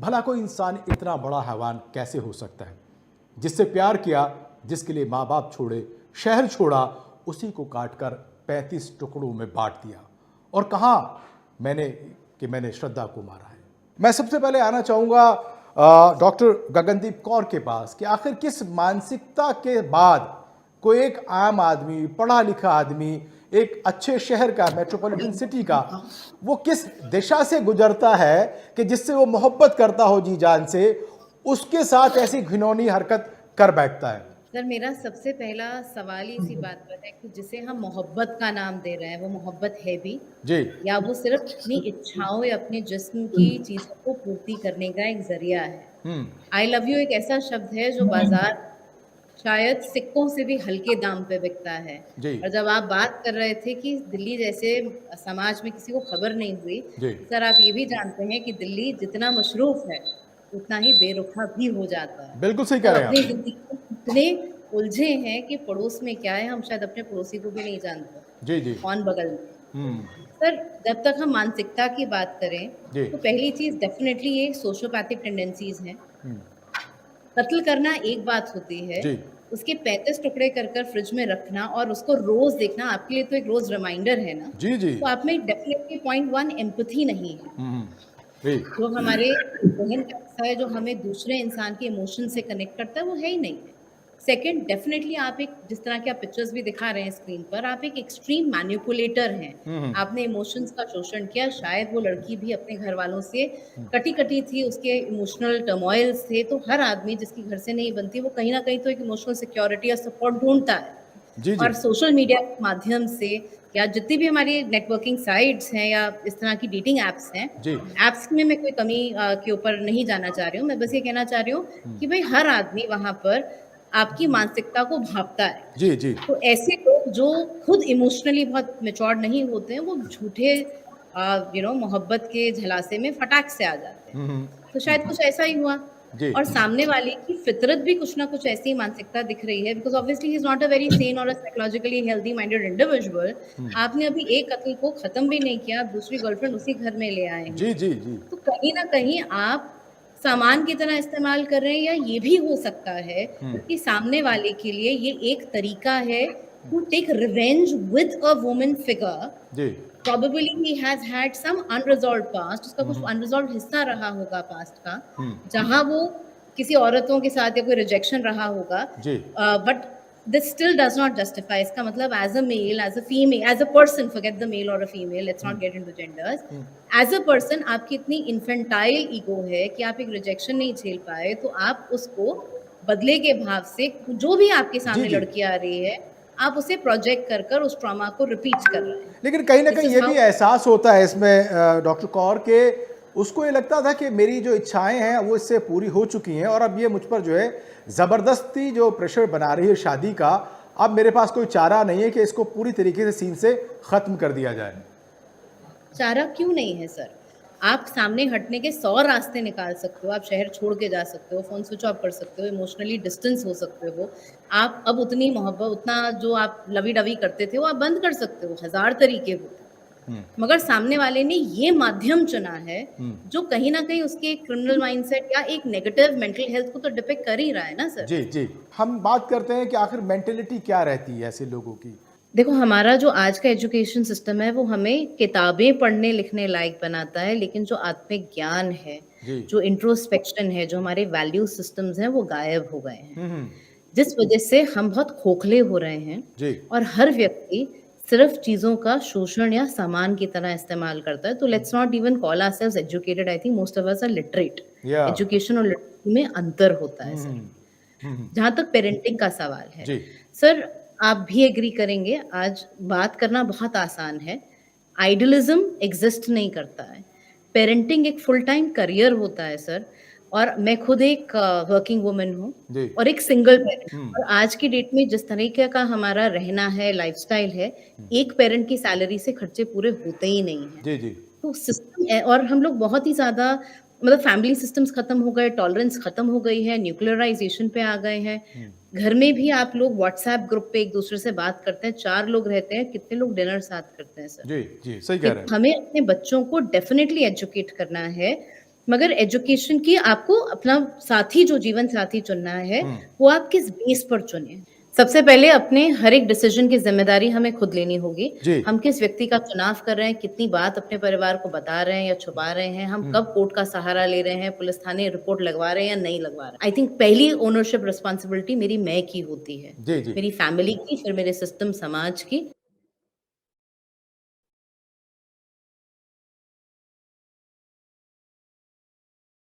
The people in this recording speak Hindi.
भला कोई इंसान इतना बड़ा हैवान कैसे हो सकता है? जिससे प्यार किया, जिसके लिए माँ बाप छोड़े, शहर छोड़ा, उसी को काटकर 35 टुकड़ों में बांट दिया। और कहा मैंने श्रद्धा को मारा है। मैं सबसे पहले आना चाहूँगा डॉक्टर गगनदीप कौर के पास कि आखिर किस मानसिकता के बाद कोई एक आम आदमी, पढ़ा लिखा आदमी, एक अच्छे शहर का, मेट्रोपॉलिटन सिटी का, वो किस दिशा से गुजरता है कि जिससे वो मोहब्बत करता हो जी जान से, उसके साथ ऐसी घिनौनी हरकत कर बैठता है। सर, मेरा सबसे पहला सवाल ही इसी बात पर है कि जिसे हम मोहब्बत का नाम दे रहे हैं, वो मोहब्बत है भी, जी या वो सिर्फ अपनी इच्छाओं या अपने जिस्म की चीज़ों को पूर्ति करने का एक ज़रिया है। आई लव यू एक ऐसा शब्द है जो बाज़ार शायद सिक्कों से भी हल्के दाम पे बिकता है। जी और जब आप बात कर रहे थे कि दिल्ली जैसे समाज में किसी को खबर नहीं हुई, जी सर आप ये भी जानते हैं कि दिल्ली जितना मशरूफ़ है, उतना ही बेरुखा भी हो जाता है। बिल्कुल सही कह हम रहे हैं अपनी आप। ज़िंदगी में इतने उलझे हैं कि पड़ोस में क्या है, हम शायद अपने पड़ोसी को भी नहीं जानते, जी जी कौन बगल में। हम्म सर, जब तक हम मानसिकता की बात करें, जी तो पहली चीज़ डेफ़िनेटली ये सोशियोपैथिक टेंडेंसीज़ हैं। हम्म, कत्ल करना एक बात होती है, जी उसके 35 टुकड़े कर कर फ्रिज में रखना और उसको रोज़ देखना आपके लिए तो एक रोज़ रिमाइंडर है ना, जी जी तो आप में डेफ़िनेटली पॉइंट 1 एम्पैथी नहीं है। हम्म, जी जो हमारे ज़हन का हिस्सा है, जो हमें दूसरे इंसान के इमोशन से कनेक्ट करता है, वो है ही नहीं है। सेकंड, डेफ़िनेटली आप एक जिस तरह के आप पिक्चर्स भी दिखा रहे हैं स्क्रीन पर, आप एक एक्सट्रीम मैनिपुलेटर हैं। हम्म आपने इमोशंस का शोषण किया, शायद वो लड़की भी अपने घरवालों से कटी-कटी थी, उसके इमोशनल टर्मॉइल्स थे, तो हर आदमी जिसकी घर से नहीं बनती, वो कहीं न कहीं तो एक इमोशनल सिक्योरिटी या सपोर्ट ढूँढता है। जी जी और सोशल मीडिया के माध्यम से या जितनी भी हमारी नेटवर्किंग साइट्स हैं या इस तरह की डेटिंग ऐप्स हैं, जी ऐप्स में मैं कोई कमी के ऊपर नहीं जाना चाह रही हूँ। मैं बस ये कहना चाह रही हूँ कि भई हर आदमी वहाँ पर आपकी मानसिकता को भाँपता है। जी जी तो ऐसे लोग जो खुद इमोशनली बहुत मैच्योर्ड नहीं होते हैं, वो झूठे मोहब्बत के झलासे में फटाक से आ जाते हैं। तो शायद कुछ ऐसा ही हुआ जी और सामने वाले की फितरत भी कुछ ना कुछ ऐसी मानसिकता दिख रही है because obviously he is not a very sane और अ साइकोलॉजिकली हेल्दी माइंडेड इंडिविजुअल। आपने अभी एक कत्ल को खत्म भी नहीं किया, आप दूसरी गर्लफ्रेंड उसी घर में ले आए हैं। जी जी जी तो कहीं न कहीं आप सामान की तरह इस्तेमाल कर रहे हैं या ये भी हो सकता है कि सामने वाले के लिए ये एक तरीका है to take revenge with a woman figure. जी प्रोबेबली ही has had some unresolved past, उसका कुछ अनरिज़ॉल्व्ड हिस्सा रहा होगा पास्ट का, जहाँ वो किसी औरतों के साथ या कोई रिजेक्शन रहा होगा। जी but this still does not justify, इसका मतलब as a male, as a female, as a person, forget the male और a female, let's not get into genders. As a person आपकी इतनी इन्फेंटाइल ईगो है कि आप एक रिजेक्शन नहीं झेल पाए, तो आप उसको बदले के भाव से जो भी आपके जी सामने जी लड़की आ रही है, आप उसे प्रोजेक्ट कर कर उस ट्रॉमा को रिपीट कर रहे हैं। लेकिन कहीं ना दिस कहीं इज़ ये भी हाउ एहसास होता है इसमें डॉक्टर कौर के, उसको ये लगता था कि मेरी जो इच्छाएं हैं वो इससे पूरी हो चुकी हैं और अब ये मुझ पर जो है ज़बरदस्ती जो प्रेशर बना रही है शादी का, अब मेरे पास कोई चारा नहीं है कि इसको पूरी तरीके से सीन से ख़त्म कर दिया जाए। चारा क्यों नहीं है सर? आप सामने हटने के 100 रास्ते निकाल सकते हो, आप शहर छोड़ के जा सकते हो, फ़ोन स्विच ऑफ कर सकते हो, इमोशनली डिस्टेंस हो सकते हो। आप अब उतनी मोहब्बत, उतना जो आप लवी-डवी करते थे, वो आप बंद कर सकते हो, हज़ार तरीके होते हैं। मगर सामने वाले ने ये माध्यम चुना है, जो कहीं न कहीं उसके एक क्रिमिनल माइंडसेट या एक नेगेटिव मेंटल हेल्थ को तो डिपिक्ट कर ही रहा है ना सर। जी जी हम बात करते हैं कि आखिर मेंटेलिटी क्या रहती है ऐसे लोगों की। देखो, हमारा जो आज का एजुकेशन सिस्टम है, वो हमें किताबें पढ़ने लिखने लायक बनाता है, लेकिन जो आत्मिक ज्ञान है, जी जो इंट्रोस्पेक्शन है, जो हमारे वैल्यू सिस्टम्स हैं, वो गायब हो गए हैं। हम्म जिस वजह से हम बहुत खोखले हो रहे हैं जी और हर व्यक्ति सिर्फ चीज़ों का शोषण या सामान की तरह इस्तेमाल करता है। तो let's not even call ourselves educated, I think most of us are literate. या एजुकेशन और लिटरेसी में अंतर होता है सर। हम्म हम्म जहाँ तक पेरेंटिंग का सवाल है, जी सर आप भी एग्री करेंगे, आज बात करना बहुत आसान है। आइडियलिज़्म एग्ज़िस्ट नहीं करता है। पेरेंटिंग एक फुल टाइम करियर होता है सर। और मैं खुद एक वर्किंग वुमन हूँ जी और एक सिंगल पेरेंट। और आज की डेट में जिस तरीके का हमारा रहना है, लाइफ़स्टाइल है, एक पेरेंट की सैलरी से खर्चे पूरे होते ही नहीं हैं। जी जी तो सिस्टम है और हम लोग बहुत ही ज़्यादा मतलब फैमिली सिस्टम्स खत्म हो गए, टॉलरेंस खत्म हो गई है, न्यूक्लियराइज़ेशन पे आ गए हैं। घर में भी आप लोग व्हाट्सएप ग्रुप पे एक-दूसरे से बात करते हैं, 4 लोग रहते हैं, कितने लोग डिनर साथ करते हैं सर? जी जी सही कह रहे देखो, हैं। हमें अपने बच्चों को डेफ़िनिटली एजुकेट करना है मगर एजुकेशन की आपको अपना साथी जो जीवन साथी चुनना है, वो आप किस बेस पर चुने। सबसे पहले अपने हर एक डिसीजन की ज़िम्मेदारी हमें खुद लेनी होगी। जी। हम किस व्यक्ति का चुनाव कर रहे हैं, कितनी बात अपने परिवार को बता रहे हैं या छुपा रहे हैं, हम कब कोर्ट का सहारा ले रहे हैं, पुलिस थाने रिपोर्ट लगवा रहे हैं या नहीं लगवा रहे हैं। आई थिंक पहली ओनरशिप रिस्पॉन्सिबिलिटी मेरी मैं की होती है। जी, जी। मेरी फैमिली की, फिर मेरे सिस्टम समाज की।